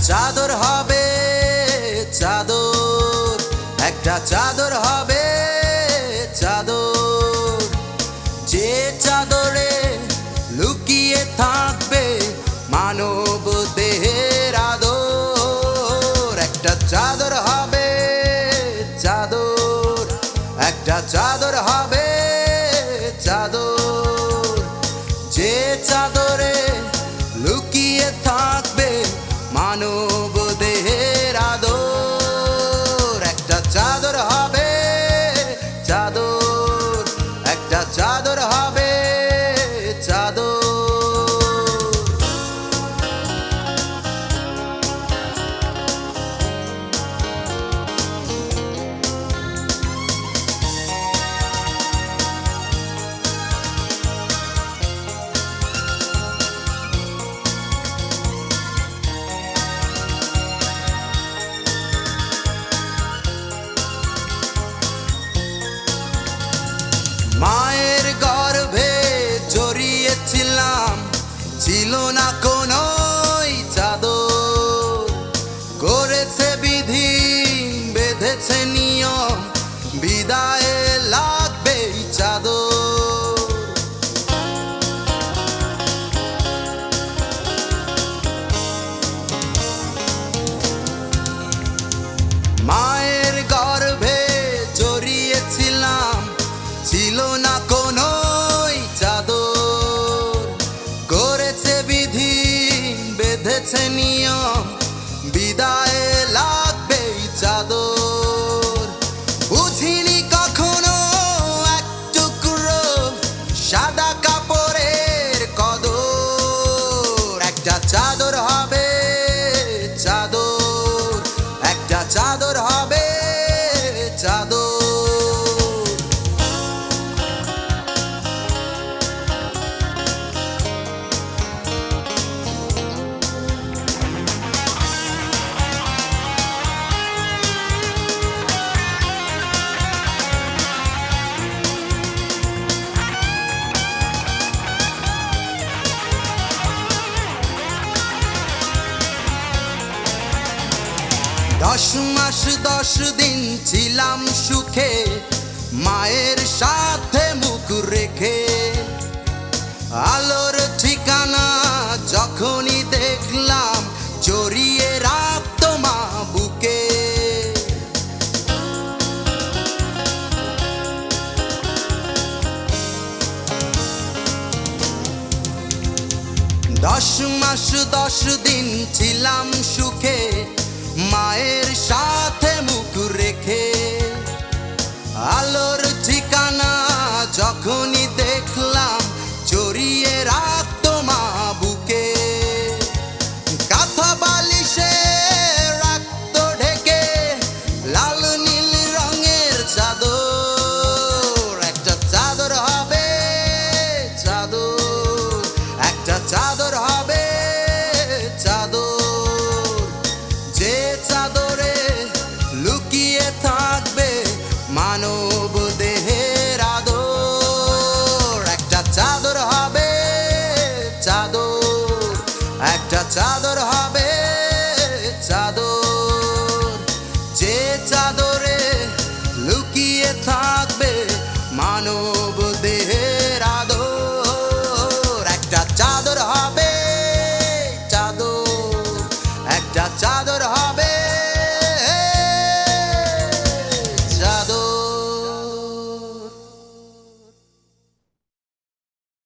চাদর হবে চাদর, একটা চাদর হবে চাদর, যে চাদরে লুকিয়ে থাকবে মানব দেহের আদর। একটা চাদর হবে চাদর, একটা চাদর হবে চাদর, যে চাদরে লুকিয়ে থাকবে মানব দেহের আদর। একটা চাদর হবে চাদর, একটা চাদর হবে চাদর। মায়ের গর্ভে জড়িয়েছিলাম, ছিল না কোনো চাদর, করেছে বিধি বেঁধেছে নিয়ম, বিদায়ে লাগবে চাদর। মায়ের গর্ভে জড়িয়েছিলাম, ছিল না কোনো চাদর, করেছে বিধি বেঁধেছে নিয়ম, বিদায়ে লাগবে চাদর। বুঝিনি কখনো এক টুকরো সাদা কাপড়ের কদর। একটা চাদর হবে চাদর, একটা চাদর হবে চাদর। দশ মাস 10 দিন ছিলাম সুখে, মায়ের সাথে মুখ রেখে। আলোর ঠিকানা যখনই দেখলাম, জড়িয়ে রাখত মা বুকে। 10 মাস 10 দিন ছিলাম সুখে, মায়ের সাথে মুখ রেখে। আলোর ঠিকানা যখনই দেখলাম, জড়িয়ে রাখত মা বুকে। কাঁথা বালিশে রাখত ঢেকে লাল নীল রঙের চাদর। একটা চাদর হবে চাদর, একটা চাদর হবে চাদর, যে চাদর